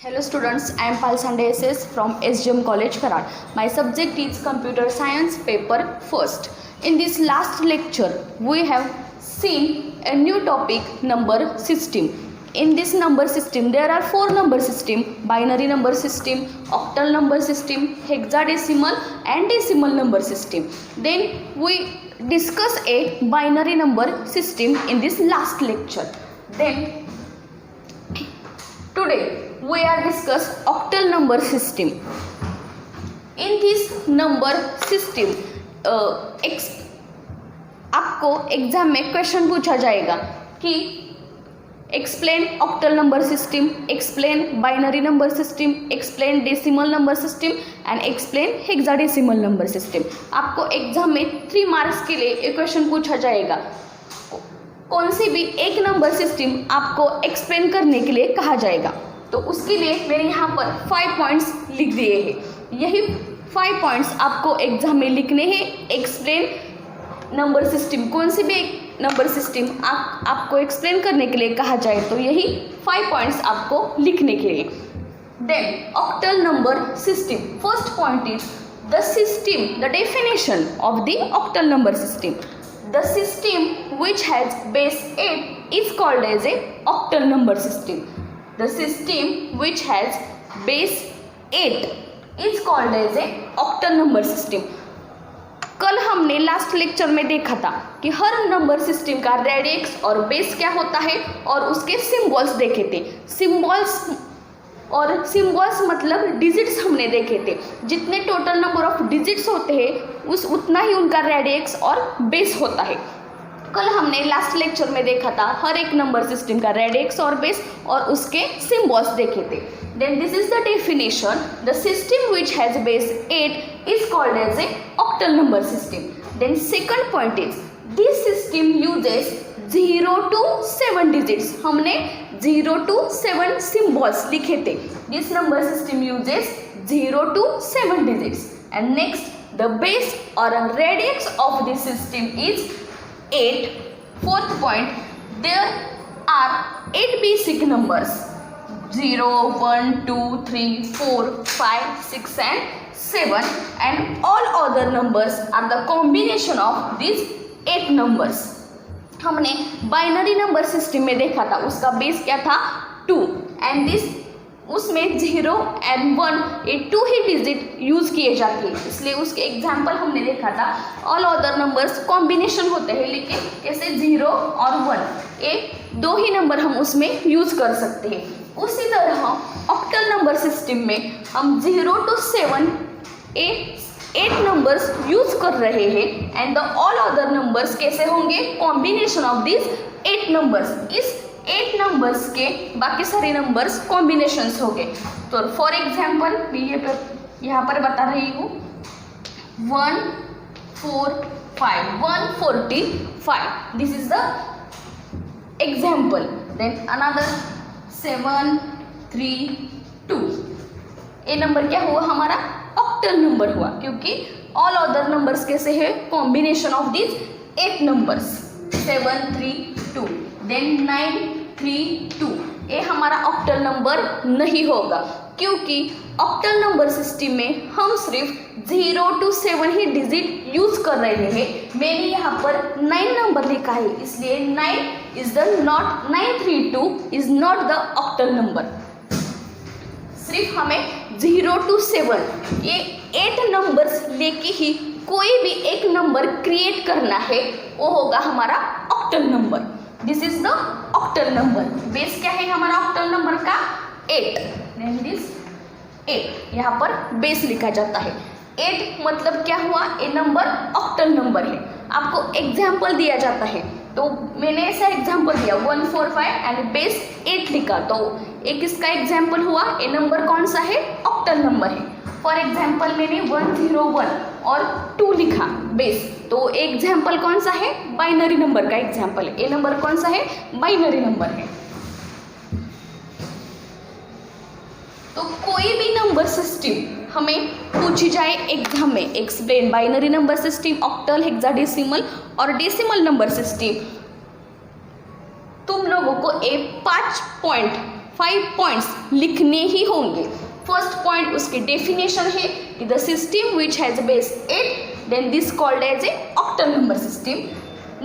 Hello students, I am Palsande SS from SGM College Karad. My subject is Computer Science paper first. In this last lecture, we have seen a new topic, number system. In this number system, there are four number system: binary number system, octal number system, hexadecimal and decimal number system. Then we discuss a binary number system in this last lecture. Then today we are discuss octal number system. In this number system आपको exam में question पूछा जाएगा कि explain octal number system, explain binary number system, explain decimal number system and explain hexadecimal number system. आपको exam में 3 marks के लिए एक क्वेश्चन पूछा जाएगा. कौन सी भी एक नंबर सिस्टम आपको एक्सप्लेन करने के लिए कहा जाएगा. तो उसके लिए मैंने यहाँ पर 5 पॉइंट्स लिख दिए हैं. यही 5 पॉइंट्स आपको एग्जाम में लिखने हैं. एक्सप्लेन नंबर सिस्टम, कौन सी भी एक नंबर सिस्टम आपको एक्सप्लेन करने के लिए कहा जाए तो यही 5 पॉइंट्स आपको लिखने के लिए. Then octal number system. First point is the system, the definition of the octal number system. The system which has base 8 is called as a octal number system. The system which has base 8 is called as a octal number system. कल हमने last lecture में देखा था कि हर number system का radix और base क्या होता है और उसके सिंबल्स देखे थे. सिंबल्स मतलब डिजिट्स हमने देखे थे. जितने टोटल नंबर ऑफ डिजिट्स होते हैं उतना ही उनका रेडिक्स और बेस होता है. कल हमने लास्ट लेक्चर में देखा था हर एक नंबर सिस्टम का रेडिक्स और बेस और उसके सिंबल्स देखे थे. Then this is the definition. The system which has base 8 is called as a octal number system. Then second point is this system uses 0 to 7 digits. हमने 0 to 7 symbols लिखे थे. This number system uses 0 to 7 digits. And next the base और radius of this system is 8. Fourth point, there are 8 basic numbers 0, 1, 2, 3, 4, 5, 6 and 7 and all other numbers are the combination of these 8 numbers. हमने binary number system में देखा था उसका base क्या था 2 and this उसमें 0 and 1 ये 2 ही डिजिट यूज किए जाते हैं. इसलिए उसके एग्जाम्पल हमने देखा था. ऑल अदर नंबर्स कॉम्बिनेशन होते हैं लेकिन जैसे 0 और 1 ये 2 ही नंबर हम उसमें यूज कर सकते हैं. उसी तरह ऑक्टल नंबर सिस्टम में हम 0 to 7 8 नंबर्स यूज कर रहे हैं and the all other numbers कैसे होंगे कॉम्बिनेशन ऑफ दिस 8 नंबर्स. इस 8 नंबर्स के बाकी सारे नंबर्स कॉम्बिनेशंस हो गए. तो फॉर एग्जाम्पल मैं ये यहाँ पर बता रही हूँ 145 145. This is the example. Then another 732. ये नंबर क्या हुआ हमारा ऑक्टल नंबर हुआ क्योंकि ऑल अदर नंबर्स कैसे है combination of this 8 numbers. 732. Then 932. ये हमारा ऑक्टल नंबर नहीं होगा क्योंकि ऑक्टल नंबर सिस्टम में हम सिर्फ 0 to 7 ही डिजिट यूज कर रहे हैं. मैंने यहाँ पर 9 नंबर लिखा है इसलिए 9 is the not 932 is not the octal number. सिर्फ हमें 0 to 7 ये 8 नंबर्स लेके ही कोई भी एक नंबर क्रिएट करना है वो होगा हमारा octal number. This is the octal number. Base क्या है हमारा ऑक्टल नंबर का 8. देन दिस 8 यहाँ पर बेस लिखा जाता है. 8 मतलब क्या हुआ ये नंबर ऑक्टल नंबर है. आपको एग्जाम्पल दिया जाता है तो मैंने ऐसा एग्जाम्पल दिया 145 एंड बेस 8 लिखा तो एक इसका एग्जाम्पल हुआ. ये नंबर कौन सा है ऑक्टल नंबर है. फॉर एग्जाम्पल मैंने 101 और 2 लिखा बेस तो एग्जाम्पल कौन सा है बाइनरी नंबर का एग्जाम्पल है. ये नंबर कौन सा है बाइनरी नंबर है. तो कोई भी नंबर सिस्टम हमें पूछी जाए एग्जाम में explain binary number system, octal, hexadecimal और डेसिमल नंबर सिस्टम, तुम लोगों को 5 पॉइंट 5 पॉइंट्स लिखने ही होंगे। फर्स्ट पॉइंट उसकी डेफिनेशन है कि the system which has base 8 then this called as a octal number system.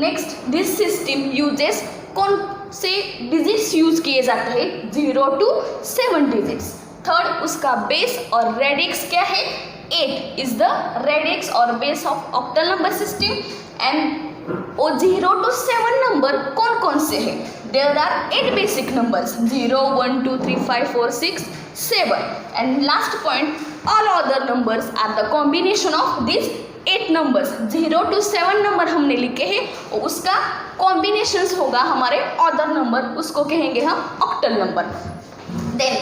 Next this system uses कौन से डिजिट्स यूज किए जाते हैं 0 to 7 डिजिट्स। थर्ड उसका बेस और रेडिक्स क्या है 8 इज द रेडिक्स और base of octal number system. And वो 0 to 7 नंबर कौन कौन से हैं there are 8 basic numbers 0 1 2 3 5 4 6 7 and last point all other numbers are the combination of this 8 numbers. 0 to 7 number हमने लिखे हैं उसका कॉम्बिनेशंस होगा हमारे अदर नंबर, उसको कहेंगे हम ऑक्टल नंबर। देन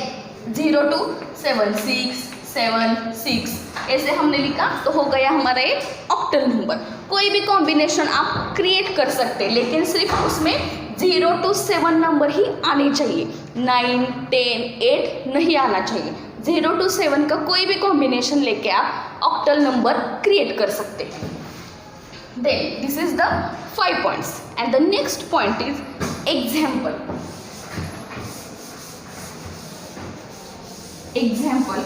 0 to 7 6 7 6 ऐसे हमने लिखा तो हो गया हमारा ये ऑक्टल नंबर। कोई भी कॉम्बिनेशन आप क्रिएट कर सकते हैं लेकिन सिर्फ उसमें 0 to 7 नंबर ही आने चाहिए, 9 10 8 नहीं आना चाहिए। 0 to 7 का कोई भी कॉम्बिनेशन लेके आप ऑक्टल नंबर क्रिएट कर सकते हैं। Then this is the 5 points and the next point is example. Example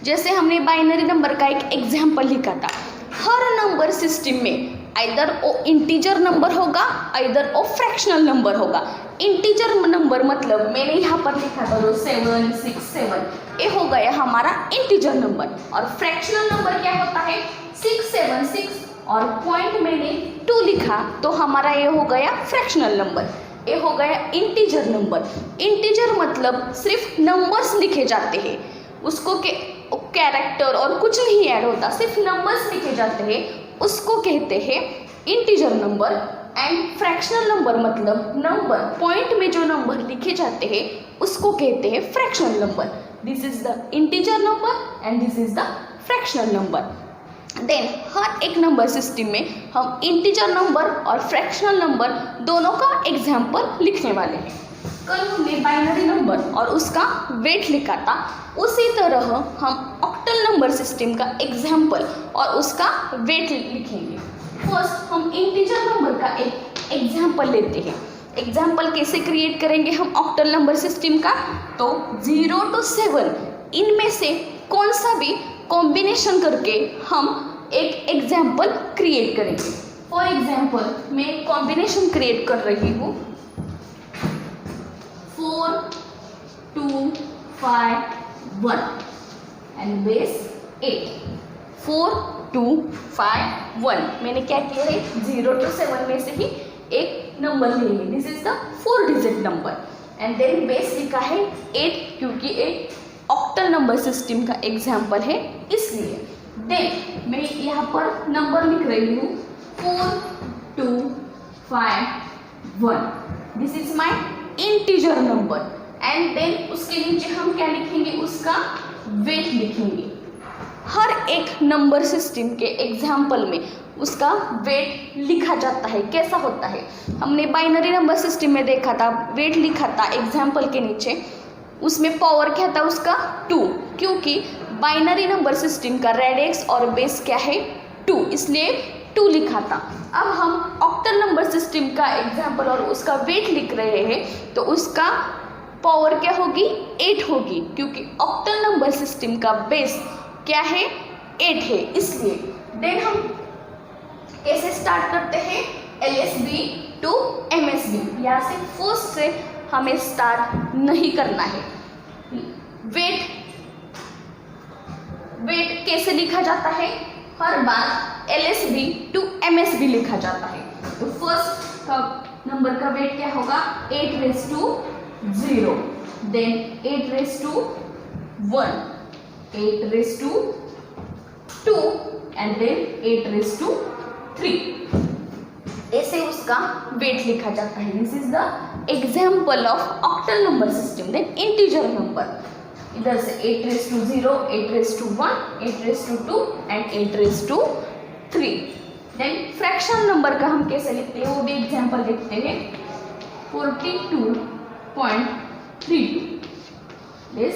जैसे हमने बाइनरी नंबर का एक एग्जाम्पल लिखा था। हर नंबर सिस्टम में आइदर वो इंटीजर नंबर होगा आइदर वो फ्रैक्शनल नंबर होगा। इंटीजर नंबर मतलब मैंने यहाँ पर लिखा था 7 6 7 ये हो गया हमारा इंटीजर नंबर। और फ्रैक्शनल नंबर क्या होता है 6 7 6 और पॉइंट मैंने 2 लिखा तो हमारा ये हो गया फ्रैक्शनल नंबर। ये हो गया इंटीजर नंबर। इंटीजर मतलब सिर्फ नंबर्स लिखे जाते हैं, उसको कैरेक्टर और कुछ नहीं ऐड होता, सिर्फ नंबर्स लिखे जाते हैं, उसको कहते हैं integer number. And fractional number मतलब नंबर पॉइंट में जो नंबर लिखे जाते हैं उसको कहते हैं fractional number. This is the integer number and this is the fractional number. Then हर एक नंबर सिस्टम में हम इंटीजर नंबर और फ्रैक्शनल नंबर दोनों का एग्जाम्पल लिखने वाले हैं। कल हमने बाइनरी नंबर और उसका वेट लिखा था, उसी तरह हम ऑक्टल नंबर सिस्टम का एग्जाम्पल और उसका वेट लिखेंगे। फर्स्ट हम इंटीजर नंबर का एक एग्जाम्पल लेते हैं। एग्जाम्पल कैसे क्रिएट करेंगे हम ऑक्टल नंबर सिस्टम का, तो 0 to 7 इनमें से कौन सा भी कॉम्बिनेशन करके हम एक एग्जाम्पल क्रिएट करेंगे। फॉर एग्जाम्पल मैं कॉम्बिनेशन क्रिएट कर रही हूँ 4 2 5 1 एंड बेस 8। 4 2 5 1 मैंने क्या किया है 0 to 7 में से ही एक नंबर ले लिया, this is the 4 digit number. And then base लिखा है 8 क्योंकि एक ऑक्टल नंबर सिस्टम का एग्जाम्पल है इसलिए। देन मैं यहाँ पर नंबर लिख रही हूँ 4 2 5 1 this is my integer number. And then उसके नीचे हम क्या लिखेंगे उसका वेट लिखेंगे। हर एक नंबर सिस्टम के एग्जाम्पल में उसका वेट लिखा जाता है। कैसा होता है हमने बाइनरी नंबर सिस्टम में देखा था, वेट लिखा था एग्जाम्पल के नीचे, उसमें पावर क्या था उसका 2 क्योंकि बाइनरी नंबर सिस्टम का रेडिक्स और बेस क्या है 2 इसलिए 2 लिखा था। अब हम ऑक्टल नंबर सिस्टम का एग्जाम्पल और उसका वेट लिख रहे हैं तो उसका पावर क्या होगी 8 होगी क्योंकि ऑक्टल नंबर सिस्टम का बेस क्या है 8 है इसलिए। देन हम कैसे स्टार्ट करते हैं LSB टू MSB, यहाँ से फर्स्ट से हमें स्टार्ट नहीं करना है। वेट कैसे लिखा जाता है हर बार LSB टू MSB लिखा जाता है। तो फर्स्ट नंबर का वेट क्या होगा 8 raised to 0 then 8 raised to 1 8 raised to 2 and then 8 raised to 3 ऐसे उसका वेट लिखा जाता है। This is the example of octal number system. Then integer number इधर से 8 raised to 0 8 raised to 1 8 raised to 2 and 8 raised to 3। Then fraction number का हम कैसे लिखते हैं वो भी एग्जाम्पल लिखते हैं 42.32 this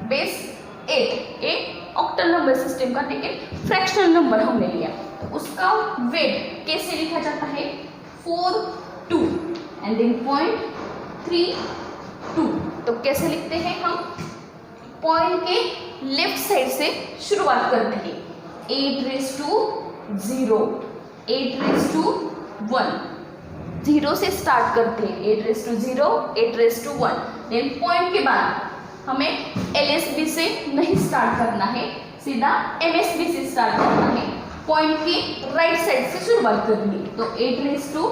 base 8 octal number system का, लेकिन फ्रैक्शनल नंबर हमने लिया तो उसका वेट कैसे लिखा जाता है 4 2 एंड देन पॉइंट 3 2। तो कैसे लिखते हैं हम? पॉइंट के लेफ्ट साइड से शुरुआत करते हैं। 8 रेज़ टू 0, 8 रेज़ टू 1, 0 से स्टार्ट करते हैं। 8 raise to 0, 8 raise to 1। Then point के बाद हमें LSB से नहीं स्टार्ट करना है, सीधा MSB से स्टार्ट करना है। पॉइंट की राइट साइड से शुरुआत करनी है। तो 8 raise to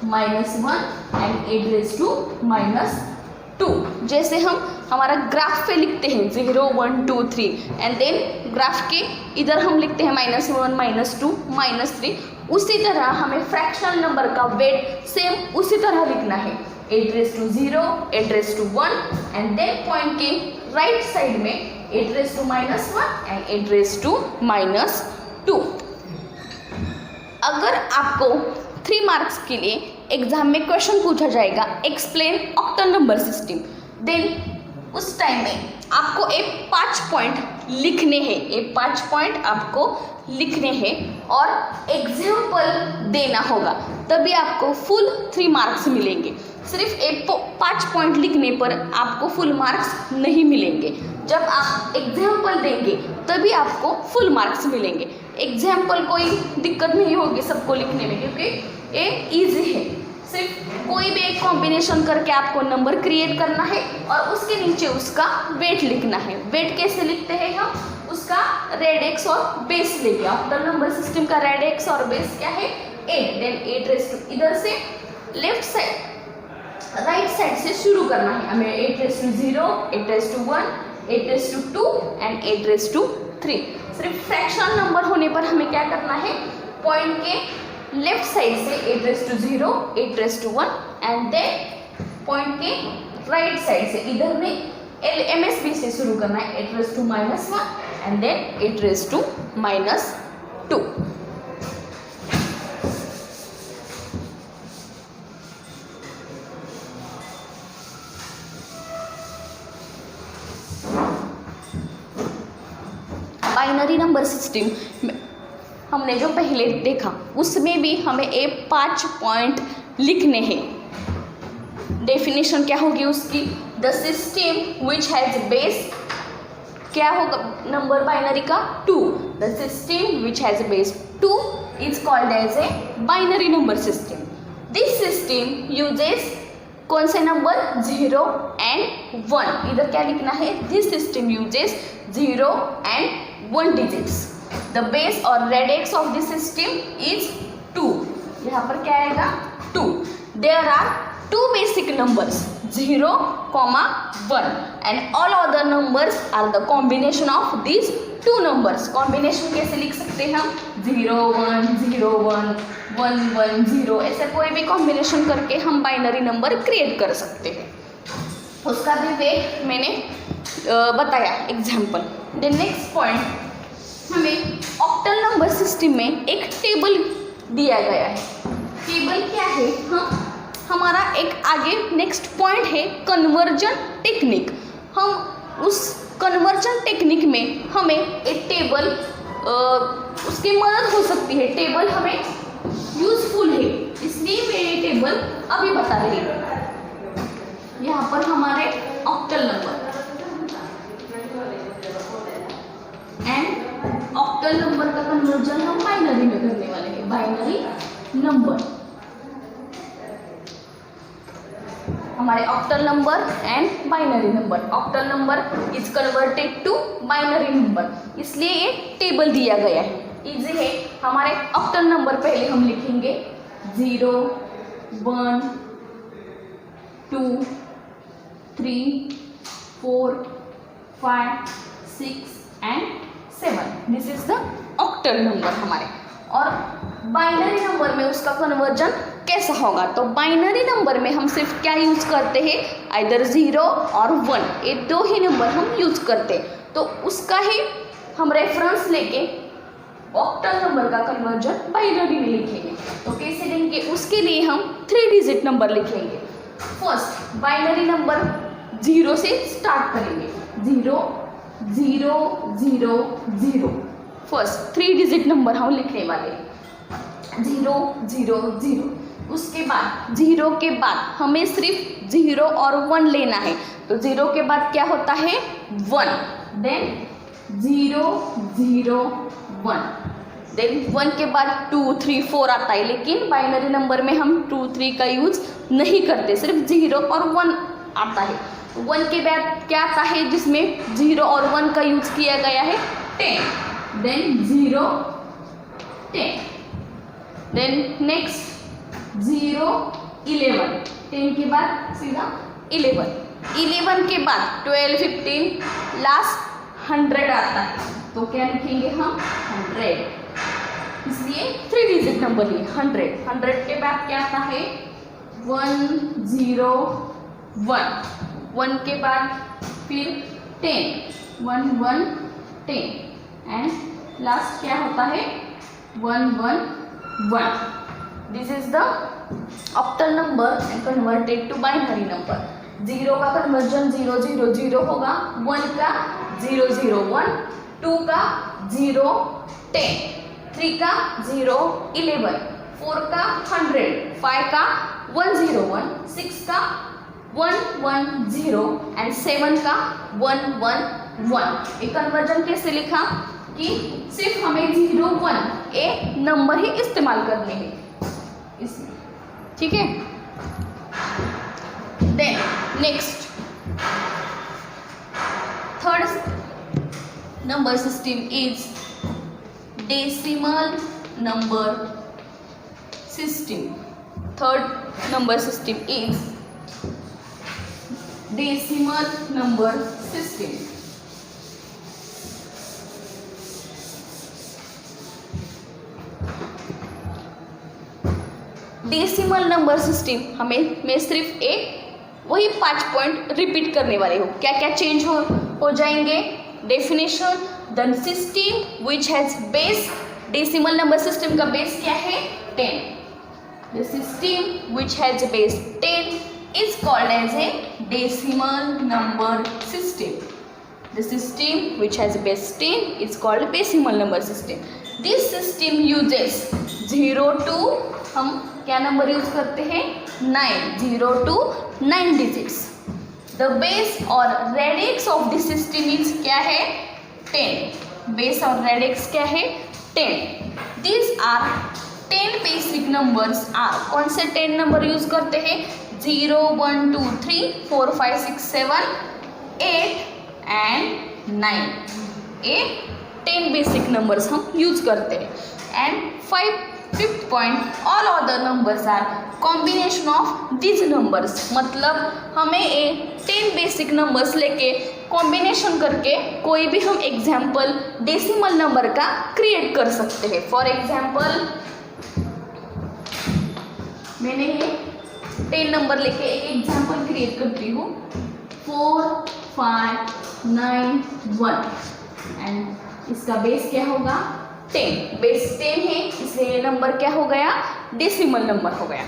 -1 and 8 raise to -2। जैसे हम हमारा ग्राफ पे लिखते हैं 0 1 2 3 एंड देन ग्राफ के इधर हम लिखते हैं -1 -2 -3, उसी तरह हमें फ्रैक्शनल नंबर का वेट सेम उसी तरह लिखना है। 8 raise to 0, 8 raise to 1 and then point के राइट साइड में 8 raise to -1 and 8 raise to -2। अगर आपको 3 मार्क्स के लिए एग्जाम में क्वेश्चन पूछा जाएगा explain octal number system, then उस टाइम में आपको ये 5 पॉइंट लिखने हैं। ये 5 पॉइंट आपको लिखने हैं और एग्जाम्पल देना होगा, तभी आपको फुल 3 मार्क्स मिलेंगे। सिर्फ एक 5 पॉइंट लिखने पर आपको फुल मार्क्स नहीं मिलेंगे। जब आप एग्जाम्पल देंगे तभी आपको फुल मार्क्स मिलेंगे। एग्जाम्पल कोई दिक्कत नहीं होगी सबको लिखने में, क्योंकि ये ईजी है। सिर्फ कोई भी एक कॉम्बिनेशन करके आपको नंबर क्रिएट करना है और उसके नीचे उसका वेट लिखना है। वेट कैसे लिखते हैं हम? उसका रेडिक्स और बेस लेके। ऑक्टल नंबर सिस्टम का रेडिक्स और बेस क्या है? 8। देन 8 रेज़ टू, इधर से लेफ्ट साइड राइट साइड से शुरू करना है हमें। 8 raise to 0, 8 raise to 1, 8 raise to 2 and 8 raise to 3। सिर्फ फ्रैक्शनल नंबर होने पर हमें क्या करना है? पॉइंट के लेफ्ट साइड से 8 raise to 0, 8 raise to 1 and then point के राइट साइड से इधर में MSB से शुरू करना है। 8 raise to -1 and then 8 raise to -2। Binary number system हमने जो पहले देखा उसमें भी हमें ये 5 पॉइंट लिखने हैं। डेफिनेशन क्या होगी उसकी? The system which has base, क्या होगा नंबर बाइनरी का? 2। The system which has base 2 is called as a binary number system. This system uses कौन से नंबर? 0 एंड 1। इधर क्या लिखना है? This system uses 0 and 1 digits. The base और radix of this system is 2। यहाँ पर क्या आएगा? 2। There are 2 basic numbers 0, 1 and all other numbers are the combination of this 2 numbers. Combination कैसे लिख सकते हैं हम? 0 1 0 1 1 1 0, ऐसे कोई भी कॉम्बिनेशन करके हम बाइनरी नंबर क्रिएट कर सकते हैं। उसका भी वे मैंने बताया एग्जाम्पल। द नेक्स्ट पॉइंट, हमें ऑक्टल नंबर सिस्टम में एक टेबल दिया गया है। टेबल क्या है? हमारा एक आगे नेक्स्ट पॉइंट है कन्वर्जन टेक्निक। हम उस कन्वर्जन टेक्निक में हमें एक टेबल उसकी मदद हो सकती है। टेबल हमें यूजफुल है, इसलिए मैं ये टेबल अभी बता रही हूँ। यहाँ पर हमारे octal number and octal number का कन्वर्जन हम बाइनरी में करने वाले हैं। बाइनरी नंबर, हमारे octal number and binary number. Octal number is converted to binary number, इसलिए ये टेबल दिया गया है। इजी है। हमारे ऑक्टल नंबर पहले हम लिखेंगे 0 1 2 3 4 5 6 and 7। This is the octal number हमारे। और बाइनरी नंबर में उसका कन्वर्जन कैसा होगा? तो बाइनरी नंबर में हम सिर्फ क्या यूज करते हैं? आइदर 0 और 1, ये 2 ही नंबर हम यूज करते हैं। तो उसका ही हम रेफरेंस लेके ऑक्टल नंबर का कन्वर्जन बाइनरी में लिखेंगे। तो कैसे लेंगे? उसके लिए हम 3 डिजिट नंबर लिखेंगे। फर्स्ट बाइनरी नंबर 0 से स्टार्ट करेंगे। 0 0 0 0, फर्स्ट 3 डिजिट नंबर हम लिखने वाले हैं। 0 0 0। उसके बाद 0 के बाद हमें सिर्फ 0 और 1 लेना है, तो 0 के बाद क्या होता है 1, देन 0 0 1, देन 1 के बाद 2 3 4 आता है, लेकिन बाइनरी नंबर में हम 2 3 का यूज नहीं करते, सिर्फ 0 और 1 आता है। 1 के बाद क्या आता है जिसमें 0 और 1 का यूज किया गया है 10, देन 0 10, देन नेक्स्ट 0 11, 10 के बाद सीधा 11 के बाद 12 15 लास्ट 100 आता है, तो क्या लिखेंगे हम 100, इसलिए 3 डिजिट नंबर लिए 100 के बाद क्या आता है 1 0 1 के बाद फिर 10 1 1 10 एंड लास्ट क्या होता है 1 1 1। This is the octal number and converted to binary number. 0 का कन्वर्जन 0 0 0 होगा, 1 का 0 0 1, 2 का 0 10, 3 का 0 11, 4 का 100, 5 का 101, 6 का 110 एंड 7 का 111। ये कन्वर्जन कैसे लिखा कि सिर्फ हमें 0 1 ए नंबर ही इस्तेमाल करने हैं इसमें, ठीक है। Then next third number system is decimal number system. Third number system is decimal number system. Decimal number system हमें मैं सिर्फ वही 5 पॉइंट रिपीट करने वाले हूँ। क्या क्या चेंज हो जाएंगे? Definition, the system which has base, decimal number system का बेस क्या है 10। The system which has base 10 is called as a decimal number system. The system which has base 10 is called decimal number system. This system uses 0 to हम क्या number use करते हैं 9, 0 to 9 digits. The base और radix of the system is क्या है 10. Base और radix क्या है 10. These are 10 basic numbers are कौन से 10 नंबर यूज करते हैं 0 1 2 3 4 5 6 7 8 एंड 9। ये 10 बेसिक नंबर्स हम यूज करते हैं। And fifth point, all other numbers are combination of this numbers. मतलब हमें ये 10 बेसिक नंबर्स लेके कॉम्बिनेशन करके कोई भी हम एग्जाम्पल डेसिमल नंबर का क्रिएट कर सकते हैं। फॉर एग्जाम्पल मैंने ये 10 नंबर लेके एक एग्जाम्पल क्रिएट करती हूँ 4 5 9 1 एंड इसका बेस क्या होगा 10। बेस 10 है इसलिए ये नंबर क्या हो गया डेसिमल नंबर हो गया।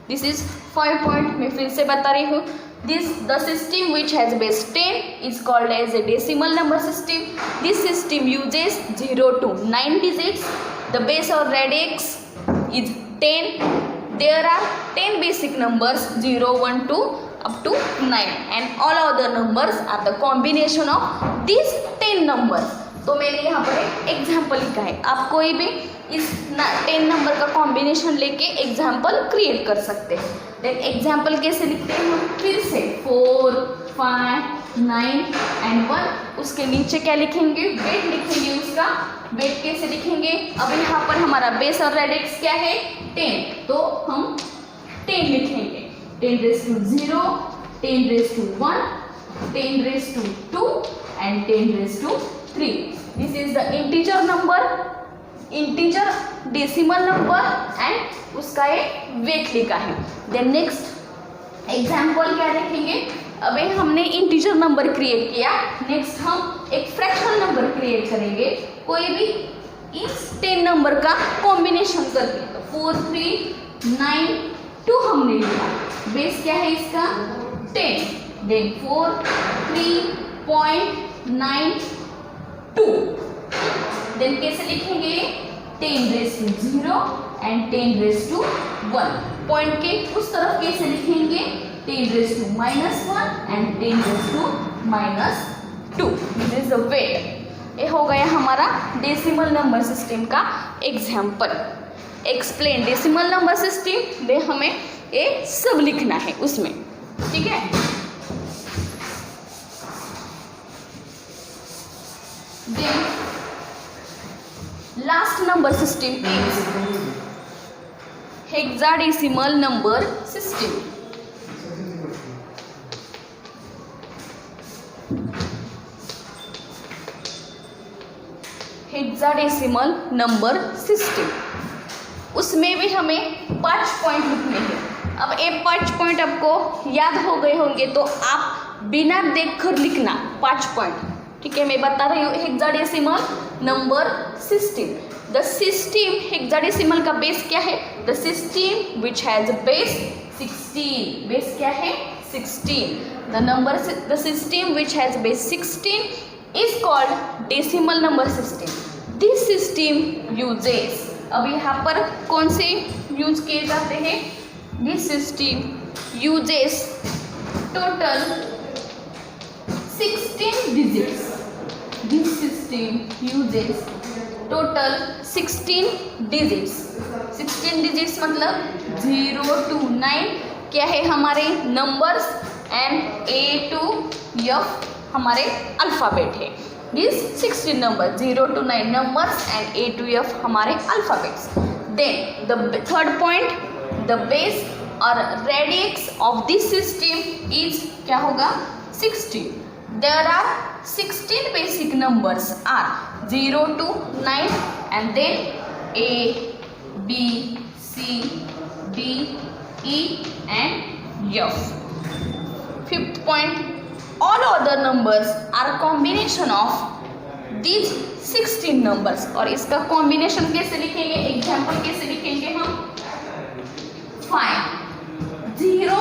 This is 5 point. मैं फिर से बता रही हूँ, the system which has base 10 is called as a decimal number system. This system uses 0 to 9 digits. The base और radix is 10. There are 10 basic numbers 0 1 2 up to 9 and all other numbers are the combination of these 10 numbers. तो मैंने यहाँ पर एक example लिखा है, आप कोई भी इस 10 नंबर का कॉम्बिनेशन लेके एग्जाम्पल क्रिएट कर सकते हैं। देन एग्जाम्पल कैसे लिखते हैं हम फिर से 4 5 9 एंड 1, उसके नीचे क्या लिखेंगे वेट लिखेंगे, उसका वेट कैसे लिखेंगे। अब यहाँ पर हमारा बेस और रेडिक्स क्या है 10, तो हम 10 लिखेंगे 10 raised to 0 10 raised to 1 10 raised to 2 and 10 raised to 3. This is the integer number, integer decimal number and उसका एक वेट लिखा है। देन नेक्स्ट एग्जाम्पल क्या देखेंगे, अभी हमने इंटीजर नंबर क्रिएट किया, नेक्स्ट हम एक फ्रैक्शनल नंबर क्रिएट करेंगे कोई भी इस 10 नंबर का कॉम्बिनेशन करके। तो 4 3 9 2 हमने लिखा, बेस क्या है इसका 10, देन 4 3.92, देन कैसे लिखेंगे 10 raised to 0 and 10 raised to 1। Point के उस तरफ कैसे लिखेंगे, 10⁻⁻1 and 10⁻⁻2। This is the weight. ये हो गया हमारा डेसिमल नंबर सिस्टम का example. Explain decimal number system, दे हमें ये सब लिखना है उसमें, ठीक है। Then last number system is hexadecimal number system. Hexadecimal number system, उसमें भी हमें 5 पॉइंट लिखने हैं। अब ये 5 पॉइंट आपको याद हो गए होंगे तो आप बिना देखकर लिखना 5 पॉइंट, ठीक है। मैं बता रही हूँ hexadecimal number system. The system, hexadecimal का बेस क्या है, the system which has base 16। Base क्या है, 16। The number, the system which has base 16 is called decimal number system. This system uses, अब यहाँ पर कौन से यूज किए जाते हैं, this system uses total 16 digits. This system uses total 16 digits. 16 digits मतलब 0 to 9 क्या है हमारे numbers, and A to F हमारे अल्फ़ाबेट है। This 16 number, 0 to 9 numbers and A to F हमारे alphabets. Then the third point, the base और radius of this system is क्या होगा, 16। There are 16 basic numbers are 0 to 9 and then A, B, C, D, E and F. Fifth point, all other numbers are a combination of these 16 numbers। और इसका combination कैसे लिखेंगे, example कैसे लिखेंगे हम, find 0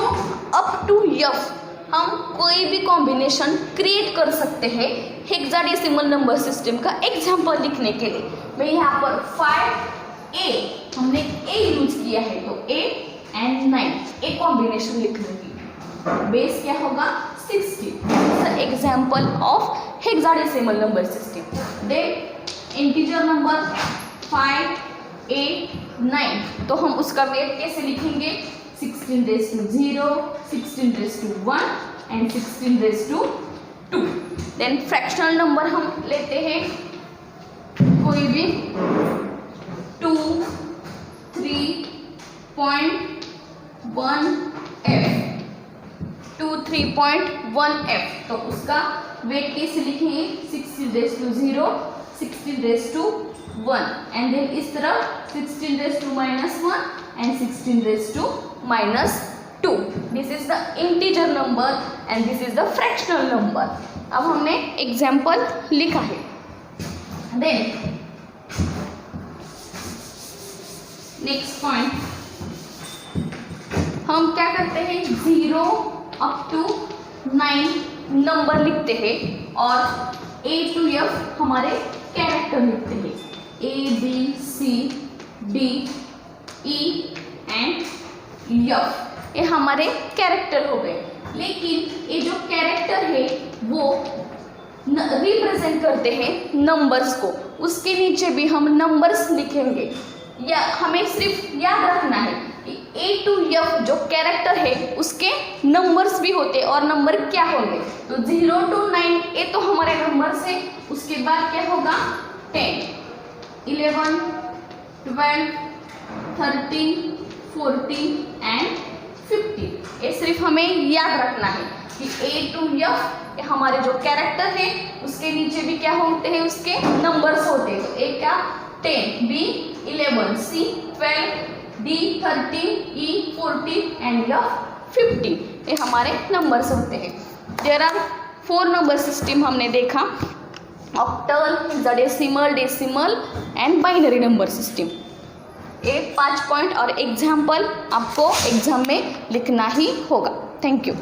up to F हम कोई भी कॉम्बिनेशन क्रिएट कर सकते हैं हेक्साडेसिमल नंबर सिस्टम का एग्जाम्पल लिखने के लिए। मैं यहाँ पर 5A, हमने A यूज किया है तो A एंड 9 ए कॉम्बिनेशन लिख लूंगी। बेस क्या होगा, 60। Example of hexadecimal number system. Then integer number 5, 8, 9, तो हम उसका वेट कैसे लिखेंगे, 16 raised to 0, 16 raised to 1 and 16 raised to 2। Then fractional number हम लेते हैं कोई भी 2, 3.1F, 2, 3.1F, तो उसका वेट कैसे लिखेंगे, 16 raised to 0, 16 raised to 1 and then इस तरफ 16 raised to -1 and 16 raised to -2। This is the integer number and this is the fractional number. अब हमने एग्जाम्पल लिखा है। देन नेक्स्ट पॉइंट, हम क्या करते हैं, 0 up to 9 नंबर लिखते हैं और A to F हमारे कैरेक्टर लिखते हैं, A, B, C, D, E and F, ये हमारे कैरेक्टर हो गए। लेकिन ये जो कैरेक्टर है वो रिप्रेजेंट करते हैं नंबर्स को, उसके नीचे भी हम नंबर्स लिखेंगे। या हमें सिर्फ याद रखना है कि A to F जो कैरेक्टर है उसके नंबर्स भी होते हैं, और नंबर क्या होंगे, तो 0 to 9 ये तो हमारे नंबर्स है। उसके बाद क्या होगा, 10, 11, 12, 13, 14 एंड 15। ये सिर्फ हमें याद रखना है कि A to F हमारे जो कैरेक्टर है उसके नीचे भी क्या होते हैं, उसके नंबर्स होते हैं। तो A का 10, B 11, C 12, D 13, E 14 and F 15, ये हमारे नंबर्स होते हैं। देयर आर 4 नंबर सिस्टम हमने देखा, octal, hexadecimal, decimal and binary number system. ये 5 पॉइंट और एग्जाम्पल आपको एग्जाम में लिखना ही होगा। Thank you.